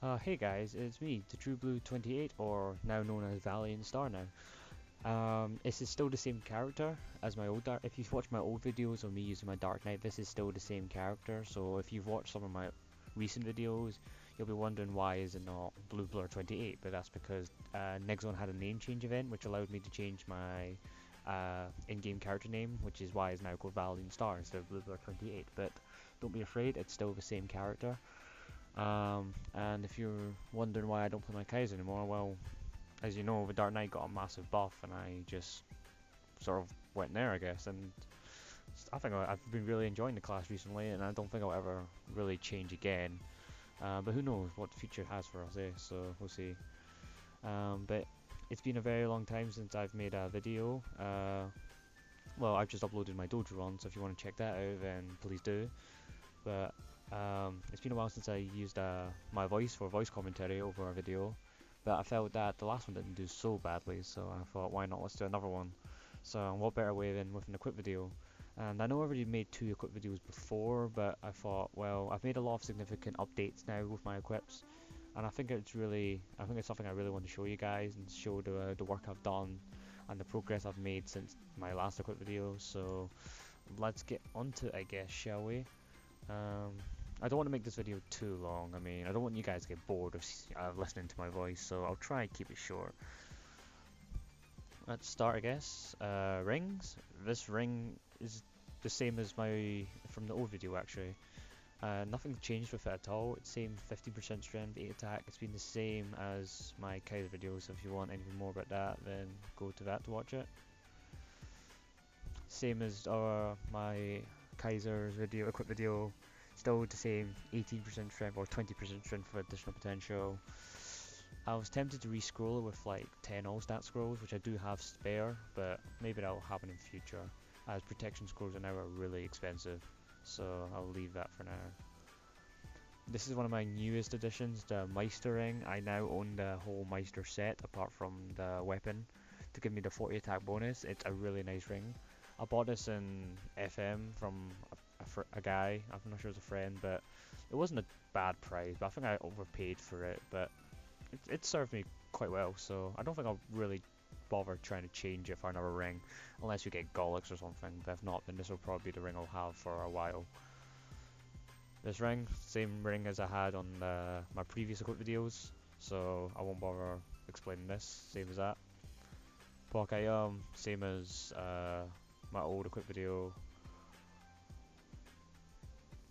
Hey guys, it's me, the True Blue 28, or now known as Valiant Star now. This is still the same character as my old Dark. If you've watched my old videos of me using my Dark Knight, this is still the same character. So if you've watched some of my recent videos, you'll be wondering why is it not Blue Blur 28. But that's because Nexon had a name change event, which allowed me to change my in-game character name, which is why it's now called Valiant Star instead of Blue Blur 28. But don't be afraid, it's still the same character. And if you're wondering why I don't play my Kaiser anymore, well, as you know, the Dark Knight got a massive buff, and I just sort of went there, I guess. And I think I've been really enjoying the class recently, and I don't think I'll ever really change again. But who knows what the future has for us, eh? So we'll see. But it's been a very long time since I've made a video. Well, I've just uploaded my dojo run, so if you want to check that out, then please do. But it's been a while since I used my voice for voice commentary over a video, but I felt that the last one didn't do so badly, so I thought, why not, let's do another one. So what better way than with an equip video? And I know I've already made two equip videos before, but I thought, well, I've made a lot of significant updates now with my equips, and I think it's something I really want to show you guys and show the work I've done and the progress I've made since my last equip video. So let's get onto it, I guess, shall we? Um, I don't want to make this video too long. I mean, I don't want you guys to get bored of listening to my voice, so I'll try and keep it short. Let's start, I guess. Rings. This ring is the same as my from the old video, actually. Nothing changed with it at all. It's same 50% strength, 8 attack. It's been the same as my Kaiser video, so if you want anything more about that, then go to that to watch it. Same as my Kaiser's video, equip video. Still the same 18% strength or 20% strength for additional potential. I was tempted to re-scroll it with like 10 all-stat scrolls, which I do have spare, but maybe that will happen in future, as protection scrolls are now really expensive, so I'll leave that for now. This is one of my newest additions, the Meister ring. I now own the whole Meister set, apart from the weapon, to give me the 40 attack bonus. It's a really nice ring. I bought this in FM from a guy. I'm not sure it's a friend, but it wasn't a bad price. But I think I overpaid for it. But it served me quite well, so I don't think I'll really bother trying to change it for another ring, unless you get Gollix or something. But if not, then this will probably be the ring I'll have for a while. This ring, same ring as I had on my previous equip videos, so I won't bother explaining this. Same as that. Pocket same as my old equip video.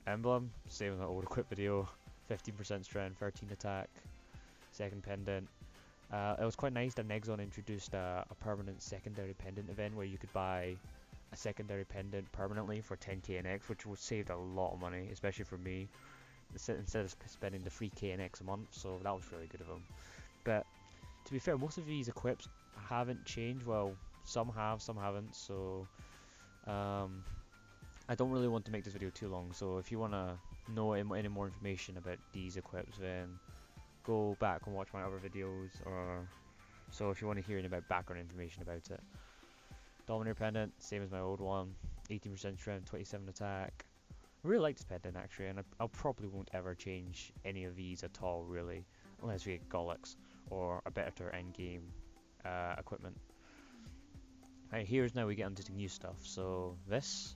Emblem, same as my old equip video. 15% strength, 13 attack, second pendant. It was quite nice that Nexon introduced a permanent secondary pendant event where you could buy a secondary pendant permanently for 10k NX, which would save a lot of money, especially for me, instead of spending the 3k NX a month, so that was really good of them. But to be fair, most of these equips haven't changed. Well, some have, some haven't, so I don't really want to make this video too long, so if you want to know any more information about these equips, then go back and watch my other videos, or so if you want to hear any about background information about it. Dominator pendant, same as my old one, 18% strength, 27 attack. I really like this pendant actually, and I probably won't ever change any of these at all really, unless we get Gollix or a better end game equipment. Right, here's now we get into the new stuff. So this,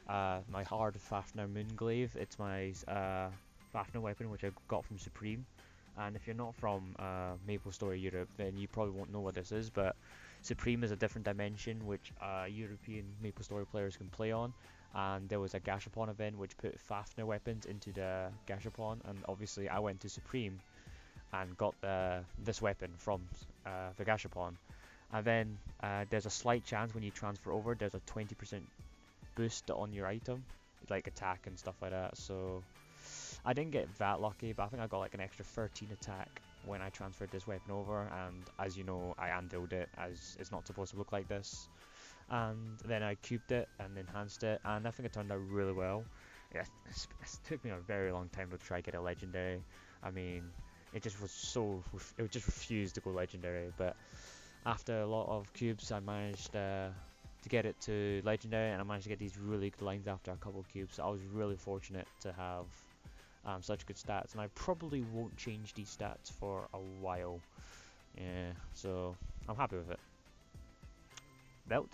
my hard Fafnir Moonglaive, it's my Fafnir weapon which I got from Supreme. And if you're not from Maplestory Europe, then you probably won't know what this is, but Supreme is a different dimension which European Maplestory players can play on, and there was a Gashapon event which put Fafnir weapons into the Gashapon, and obviously I went to Supreme and got this weapon from the Gashapon. And then there's a slight chance when you transfer over, there's a 20% boost on your item, like attack and stuff like that, so I didn't get that lucky, but I think I got like an extra 13 attack when I transferred this weapon over, and as you know, I anviled it as it's not supposed to look like this. And then I cubed it and enhanced it, and I think it turned out really well. Yeah, it took me a very long time to try to get a legendary. I mean, it just refused to go legendary, but after a lot of cubes, I managed to get it to legendary, and I managed to get these really good lines after a couple of cubes. So I was really fortunate to have such good stats, and I probably won't change these stats for a while. Yeah, so I'm happy with it. Belt.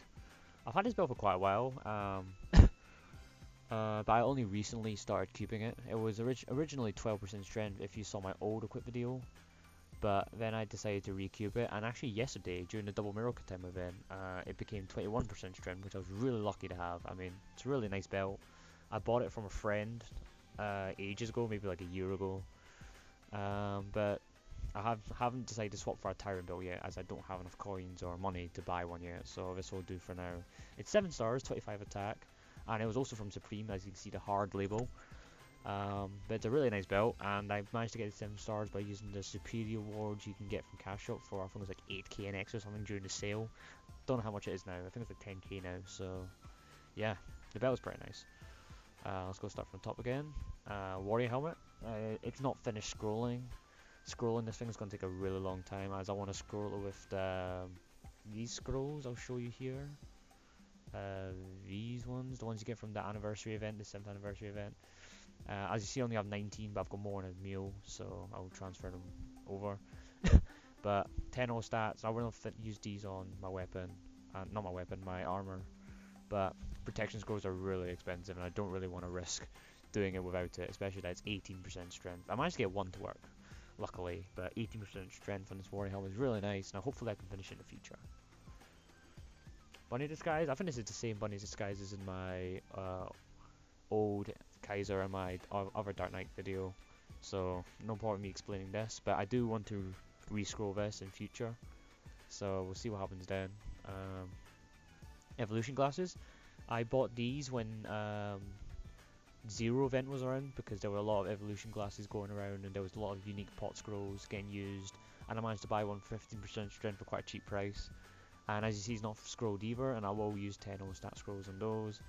I've had this belt for quite a while, but I only recently started keeping it. It was originally 12% strength if you saw my old equip video, but then I decided to recube it, and actually yesterday during the double mirror time event, it became 21% strength, which I was really lucky to have. I mean, it's a really nice belt. I bought it from a friend ages ago, maybe like a year ago, but I haven't decided to swap for a Tyrant belt yet, as I don't have enough coins or money to buy one yet, so this will do for now. It's 7 stars, 25 attack, and it was also from Supreme, as you can see the hard label. But it's a really nice belt, and I managed to get it 7 stars by using the superior wards you can get from Cash Shop for, I think it was like 8k and X or something during the sale. Don't know how much it is now, I think it's like 10k now, so yeah, the belt is pretty nice. Let's go start from the top again. Warrior helmet. It's not finished scrolling. Scrolling this thing is going to take a really long time, as I want to scroll it with these scrolls I'll show you here. These ones, the ones you get from the anniversary event, the 7th anniversary event. As you see, I only have 19, but I've got more in a meal, so I'll transfer them over. But 10 all stats, I will use these on my weapon, not my weapon, my armor. But protection scrolls are really expensive, and I don't really want to risk doing it without it, especially that it's 18% strength. I managed to get one to work, luckily, but 18% strength on this warrior helmet is really nice, and hopefully I can finish it in the future. Bunny disguise, I think this is the same bunny disguise as in my old Kaiser and my other Dark Knight video, so no point in me explaining this, but I do want to re-scroll this in future, so we'll see what happens then. Evolution glasses, I bought these when Zero event was around, because there were a lot of evolution glasses going around and there was a lot of unique pot scrolls getting used, and I managed to buy one for 15% strength for quite a cheap price. And as you see, it's not scrolled either, and I will use 10 stat scrolls on those.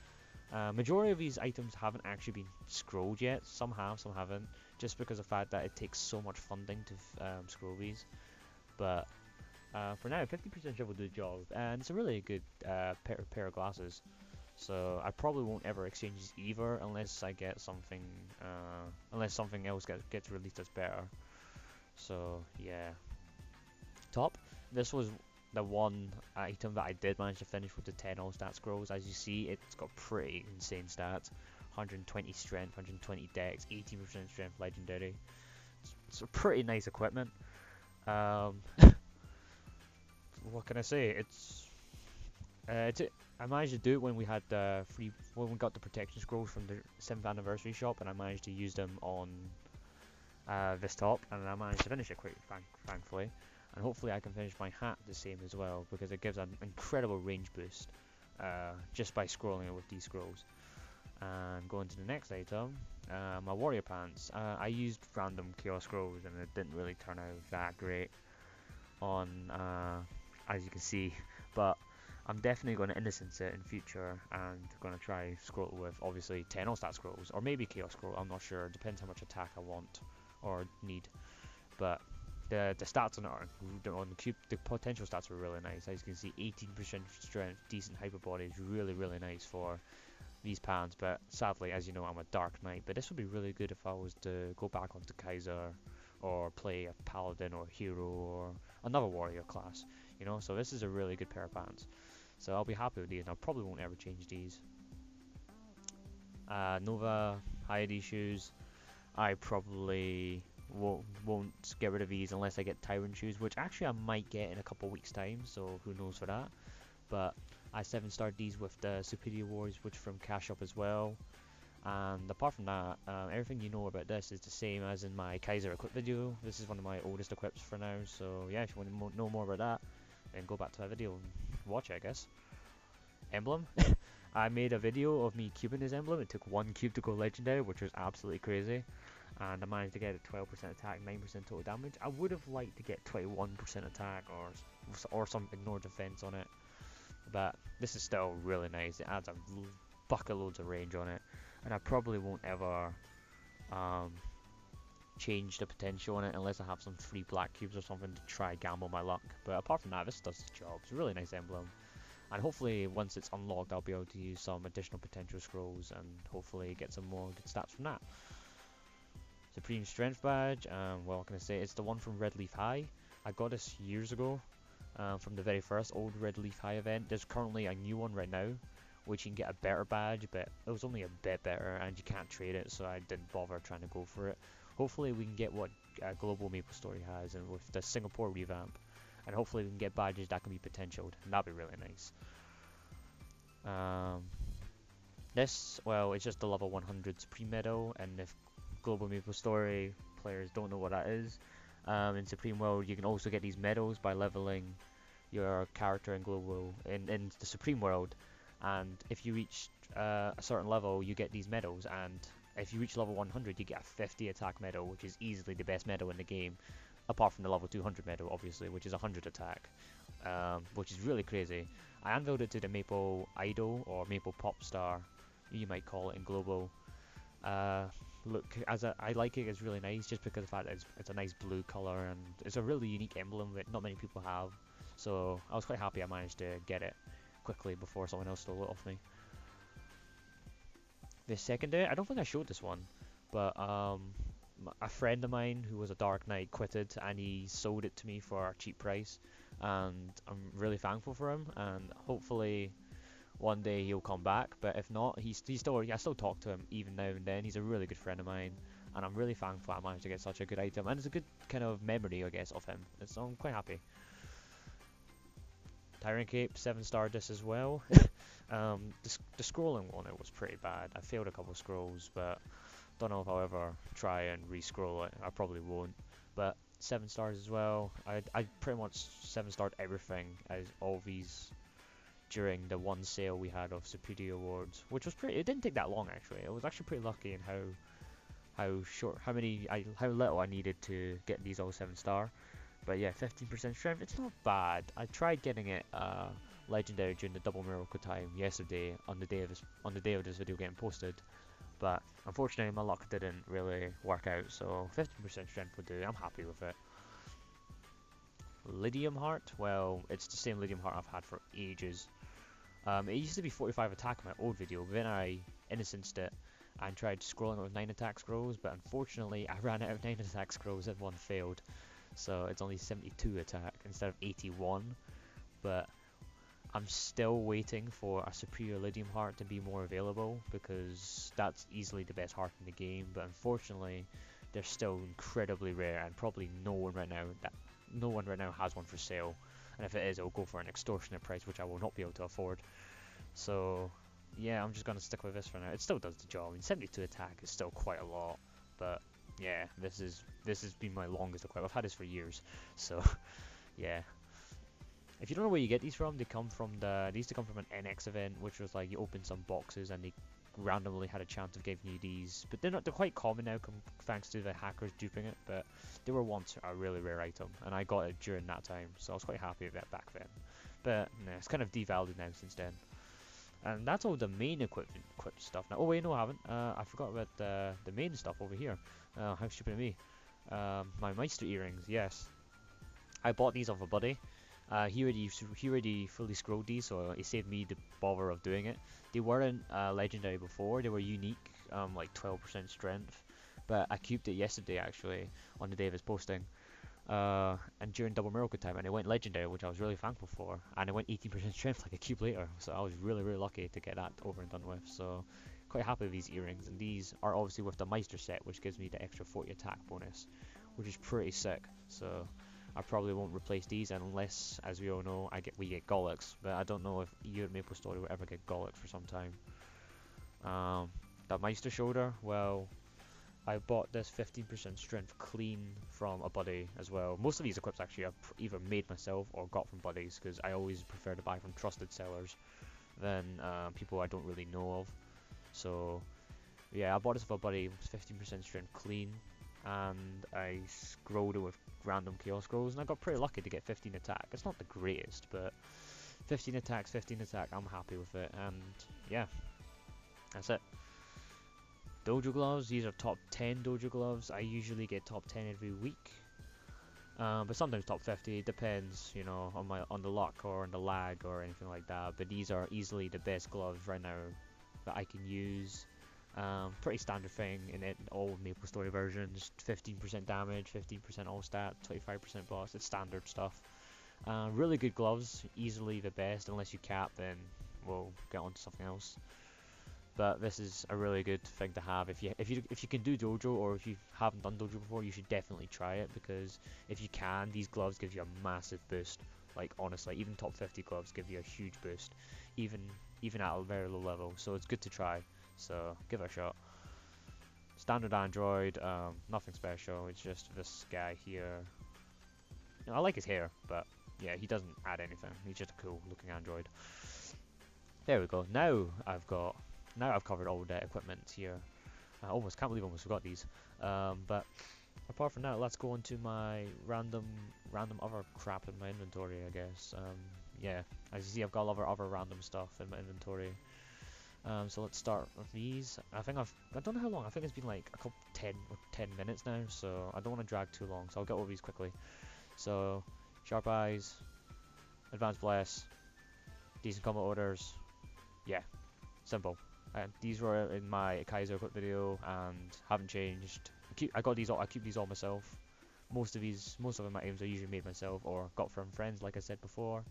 Majority of these items haven't actually been scrolled yet. Some have, some haven't, just because of the fact that it takes so much funding to scroll these. But for now, 50% will do the job, and it's a really good pair of glasses. So I probably won't ever exchange these either, unless I get something, unless something else gets released that's better. So yeah. Top. This was the one item that I did manage to finish with the 10 all stat scrolls. As you see, it's got pretty insane stats. 120 strength, 120 dex, 18% strength legendary. It's a pretty nice equipment. What can I say? I managed to do it when we had when we got the protection scrolls from the 7th anniversary shop, and I managed to use them on this top, and I managed to finish it quite thankfully. And hopefully I can finish my hat the same as well, because it gives an incredible range boost just by scrolling it with these scrolls. And going to the next item, my warrior pants. I used random chaos scrolls and it didn't really turn out that great on, as you can see, but I'm definitely going to innocence it in future and going to try scroll it with obviously 10 all stat scrolls, or maybe chaos scroll, I'm not sure, depends how much attack I want or need. But the stats on it on the cube, the potential stats are really nice. As you can see, 18% strength, decent hyper body is really nice for these pants. But sadly, as you know, I'm a Dark Knight. But this would be really good if I was to go back onto Kaiser, or play a Paladin or Hero or another warrior class. You know, so this is a really good pair of pants. So I'll be happy with these, and I probably won't ever change these. Nova Hyade shoes, I probably won't get rid of these unless I get Tyrant shoes, which actually I might get in a couple weeks time, so who knows for that. But I 7-starred these with the Superior Warriors, which from Cash Up as well. And apart from that, everything you know about this is the same as in my Kaiser equip video. This is one of my oldest equips for now, so yeah, if you want to know more about that, then go back to that video and watch it, I guess. Emblem. I made a video of me cubing this emblem. It took 1 cube to go legendary, which was absolutely crazy. And I managed to get a 12% attack, 9% total damage. I would have liked to get 21% attack or some ignore defense on it. But this is still really nice. It adds a bucket loads of range on it. And I probably won't ever change the potential on it unless I have some free black cubes or something to try gamble my luck. But apart from that, this does the job. It's a really nice emblem. And hopefully once it's unlocked, I'll be able to use some additional potential scrolls and hopefully get some more good stats from that. Supreme Strength Badge, well, what can I say? It's the one from Red Leaf High. I got this years ago, from the very first old Red Leaf High event. There's currently a new one right now, which you can get a better badge, but it was only a bit better, and you can't trade it, so I didn't bother trying to go for it. Hopefully we can get what Global Maplestory has, and with the Singapore revamp, and hopefully we can get badges that can be potentialed, and that'd be really nice. This, well, it's just the level 100 Supreme Medal, and if Global Maplestory players don't know what that is, in Supreme World you can also get these medals by leveling your character in in the Supreme World, and if you reach a certain level you get these medals, and if you reach level 100 you get a 50 attack medal, which is easily the best medal in the game, apart from the level 200 medal obviously, which is 100 attack, which is really crazy. I unveiled it to the Maple Idol, or Maple Pop Star, you might call it in Global. Look, I like it, it's really nice just because of the fact that it's a nice blue colour, and it's a really unique emblem that not many people have. So I was quite happy I managed to get it quickly before someone else stole it off me. The second day, I don't think I showed this one, but a friend of mine who was a Dark Knight quitted, and he sold it to me for a cheap price, and I'm really thankful for him, and hopefully one day he'll come back. But if not, I still talk to him even now and then. He's a really good friend of mine, and I'm really thankful I managed to get such a good item, and it's a good kind of memory, I guess, of him. So I'm quite happy. Tyrant Cape, 7-star this as well. The scrolling on it was pretty bad. I failed a couple of scrolls, but don't know if I'll ever try and re-scroll it. I probably won't. But 7 stars as well. I pretty much 7-starred everything as all these during the one sale we had of Superior Awards, which was pretty. It didn't take that long actually. I was actually pretty lucky in how little I needed to get these all 7-star. But yeah, 15% strength, it's not bad. I tried getting it legendary during the double miracle time yesterday on the day of this video getting posted, but unfortunately my luck didn't really work out, so 15% strength would do. I'm happy with it. Lydium Heart, well, it's the same Lydium Heart I've had for ages. It used to be 45 attack in my old video, but then I innocenced it and tried scrolling it with 9 attack scrolls, but unfortunately I ran out of 9 attack scrolls and one failed. So it's only 72 attack instead of 81, but I'm still waiting for a superior Lydium Heart to be more available, because that's easily the best heart in the game, but unfortunately they're still incredibly rare, and probably no one right now has one for sale, and if it is, it'll go for an extortionate price which I will not be able to afford. So yeah, I'm just gonna stick with this for now. It still does the job. I mean, 72 attack is still quite a lot, but yeah, this has been my longest equip. I've had this for years, so yeah. If you don't know where you get these from, they used to come from an NX event, which was like you open some boxes and they randomly had a chance of giving you these. But they're quite common now, thanks to the hackers duping it. But they were once a really rare item, and I got it during that time, so I was quite happy with it back then. But nah, it's kind of devalued now since then. And that's all the main equip stuff now. Oh wait, no, I haven't. I forgot about the main stuff over here. How stupid of me. My Meister earrings, yes. I bought these off a buddy. He already fully scrolled these, so it saved me the bother of doing it. They weren't legendary before, they were unique, like 12% strength. But I cubed it yesterday actually, on the day of his posting. And during double miracle time, and it went legendary, which I was really thankful for, and it went 18% strength like a cube later, so I was really lucky to get that over and done with. So quite happy with these earrings, and these are obviously with the Meister set, which gives me the extra 40 attack bonus, which is pretty sick. So I probably won't replace these unless, as we all know, we get Gollux, but I don't know if you at Maplestory will ever get Gollux for some time. That Meister shoulder, well, I bought this 15% strength clean from a buddy as well. Most of these equips actually I've either made myself or got from buddies, because I always prefer to buy from trusted sellers than people I don't really know of. So yeah, I bought this from a buddy, 15% strength clean, and I scrolled it with random chaos scrolls, and I got pretty lucky to get 15 attack. It's not the greatest, but 15 attacks, 15 attack, I'm happy with it, and yeah, that's it. Dojo gloves, these are top 10 dojo gloves. I usually get top 10 every week, but sometimes top 50. It depends, you know, on the luck or on the lag or anything like that. But these are easily the best gloves right now that I can use. Pretty standard thing in it, all Maplestory versions. 15% damage, 15% all stat, 25% boss. It's standard stuff. Really good gloves, easily the best. Unless you cap, then we'll get on to something else. But this is a really good thing to have if you can do dojo, or if you haven't done dojo before, you should definitely try it, because if you can, these gloves give you a massive boost. Like honestly, even top 50 gloves give you a huge boost, even at a very low level. So it's good to try. So give it a shot. Standard Android, nothing special. It's just this guy here. You know, I like his hair, but yeah, he doesn't add anything. He's just a cool looking Android. There we go. Now I've covered all the equipment here. I almost can't believe I almost forgot these. But apart from that, let's go on to my random other crap in my inventory, I guess. Yeah, as you see, I've got a lot of other random stuff in my inventory. So let's start with these. I don't know how long. I think it's been like a couple 10 minutes now. So I don't want to drag too long. So I'll get over these quickly. So sharp eyes, advanced bless, decent combat orders. Yeah, simple. These were in my Kaiser equip video and haven't changed. I keep these all myself. Most of my items I usually made myself or got from friends, like I said before.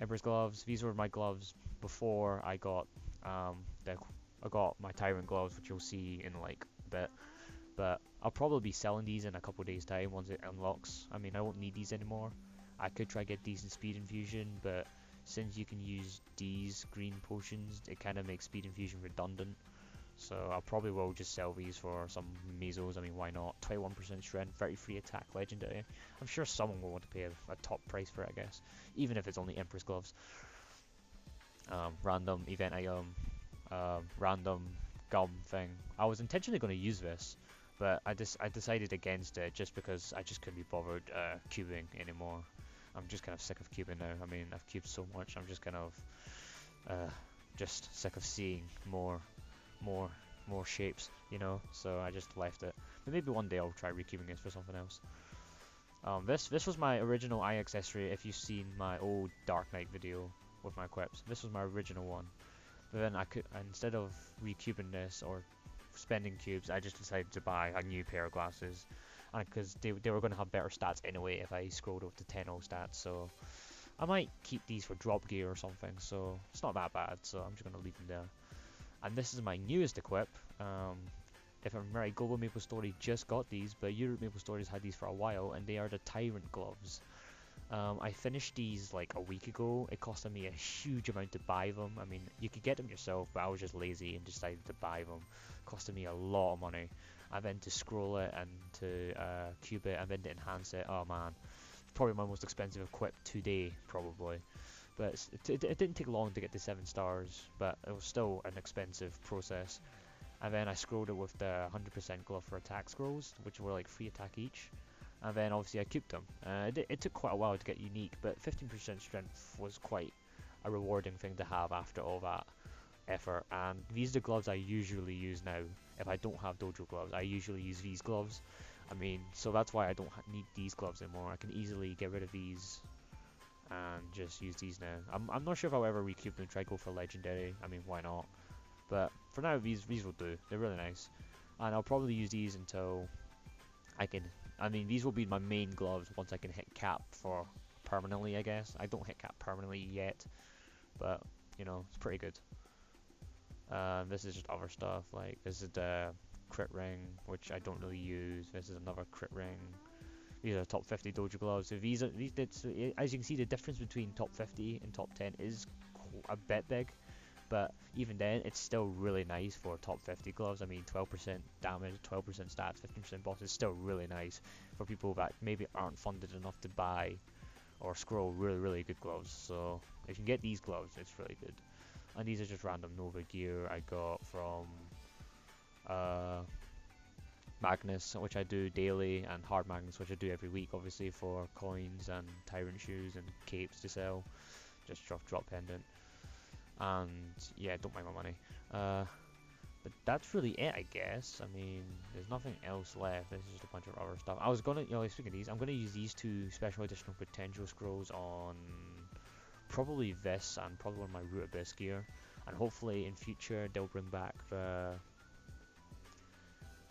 Emperor's gloves. These were my gloves before I got my Tyrant gloves, which you'll see in like a bit. But I'll probably be selling these in a couple of days' time once it unlocks. I mean, I won't need these anymore. I could try get decent speed infusion, but since you can use these green potions, it kind of makes speed infusion redundant. So I probably will just sell these for some measles. I mean, why not? 21% strength, 33 attack, legendary. I'm sure someone will want to pay a top price for it, I guess. Even if it's only Empress gloves. Random event item, random gum thing. I was intentionally going to use this, but I decided against it just because I just couldn't be bothered cubing anymore. I'm just kind of sick of cubing now. I mean, I've cubed so much. I'm just kind of just sick of seeing more shapes, you know. So I just left it. But maybe one day I'll try recubing it for something else. This was my original eye accessory. If you've seen my old Dark Knight video with my equips, this was my original one. But then instead of recubing this or spending cubes, I just decided to buy a new pair of glasses. Because they were going to have better stats anyway if I scrolled up to 10-0 stats, so I might keep these for drop gear or something, so it's not that bad, so I'm just going to leave them there. And this is my newest equip. If I'm right, Global Maplestory just got these, but Europe Maplestory's had these for a while, and they are the Tyrant gloves. I finished these like a week ago. It costed me a huge amount to buy them. I mean, you could get them yourself, but I was just lazy and decided to buy them. Costed me a lot of money. I then to scroll it and to cube it and then to enhance it. Oh man, probably my most expensive equip today, probably. But it didn't take long to get to 7 stars, but it was still an expensive process. And then I scrolled it with the 100% glove for attack scrolls, which were like 3 attack each. And then obviously I cubed them. It took quite a while to get unique, but 15% strength was quite a rewarding thing to have after all that effort. And these are the gloves I usually use now. If I don't have dojo gloves, I usually use these gloves. I mean, so that's why I don't need these gloves anymore. I can easily get rid of these and just use these now. I'm not sure if I'll ever recube them and try go for legendary. I mean, why not? But for now, these will do. They're really nice, and I'll probably use these until I can. I mean, these will be my main gloves once I can hit cap for permanently, I guess. I don't hit cap permanently yet, but you know, it's pretty good. This is just other stuff, like this is the crit ring, which I don't really use. This is another crit ring. These are top 50 dojo gloves. So as you can see, the difference between top 50 and top 10 is a bit big, but even then, it's still really nice for top 50 gloves. I mean, 12% damage, 12% stats, 15% boss is still really nice for people that maybe aren't funded enough to buy or scroll really good gloves. So if you can get these gloves, it's really good. And these are just random Nova gear I got from Magnus, which I do daily, and Hard Magnus, which I do every week, obviously, for coins and Tyrant shoes and capes to sell. Just drop pendant. And yeah, don't mind my money. But that's really it, I guess. I mean, there's nothing else left. There's just a bunch of other stuff. I was gonna, speaking of these, I'm gonna use these 2 special additional potential scrolls on probably this and probably one of my Root Abyss gear. and hopefully in future they'll bring back the,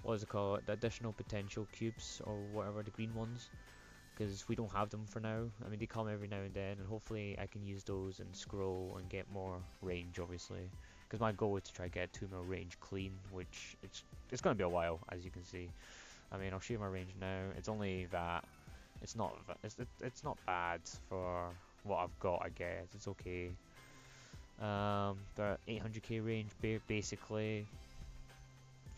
what is it called, the additional potential cubes or whatever, the green ones, because we don't have them for now. I mean, they come every now and then, and hopefully I can use those and scroll and get more range, obviously, because my goal is to try to get 2 mil range clean, which it's going to be a while, as you can see. I mean, I'll show you my range now. It's only that. It's not bad for what I've got, I guess. It's okay. But 800k range, basically,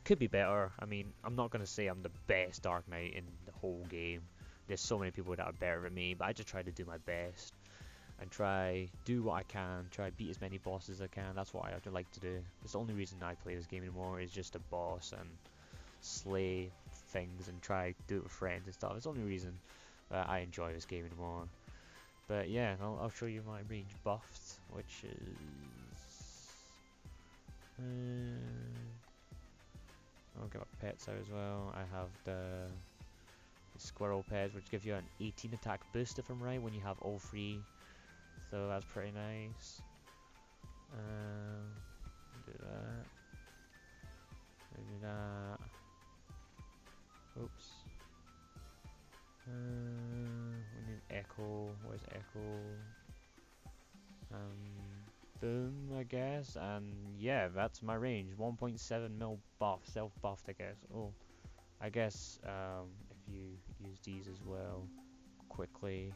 could be better. I mean, I'm not gonna say I'm the best Dark Knight in the whole game. There's so many people that are better than me, but I just try to do my best and try do what I can. Try beat as many bosses as I can. That's what I like to do. It's the only reason I play this game anymore. Is just a boss and slay things and try do it with friends and stuff. It's the only reason that I enjoy this game anymore. But yeah, I'll show you my range buffed, which is. I'll get my pets out as well. I have the squirrel pets, which give you an 18 attack boost if I'm right when you have all 3. So that's pretty nice. Do that. Do that. Oops. We need echo. Where's echo? Boom, I guess. And yeah, that's my range. 1.7 mil buff, self buffed, I guess. Oh, I guess if you use these as well, quickly.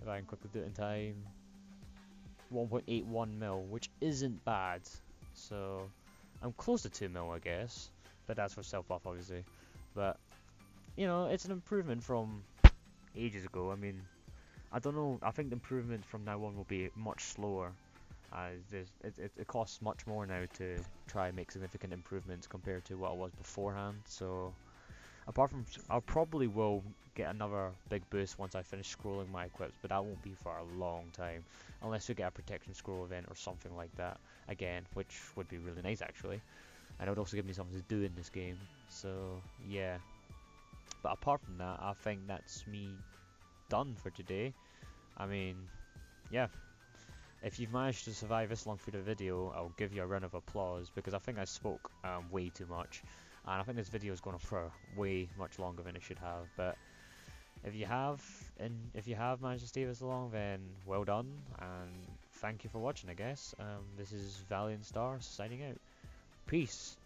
If I can quickly do it in time. 1.81 mil, which isn't bad. So I'm close to 2 mil, I guess. But that's for self buff, obviously. But you know, it's an improvement from ages ago. I mean, I don't know. I think the improvement from now on will be much slower, as it costs much more now to try and make significant improvements compared to what it was beforehand. So, apart from, I probably will get another big boost once I finish scrolling my equips, but that won't be for a long time, unless we get a protection scroll event or something like that again, which would be really nice actually, and it would also give me something to do in this game. So yeah. But apart from that, I think that's me done for today. I mean, yeah. If you've managed to survive this long through the video, I'll give you a round of applause, because I think I spoke way too much, and I think this video is going on for way much longer than it should have. But if you have, managed to stay this long, then well done, and thank you for watching. I guess this is Valiant Star signing out. Peace.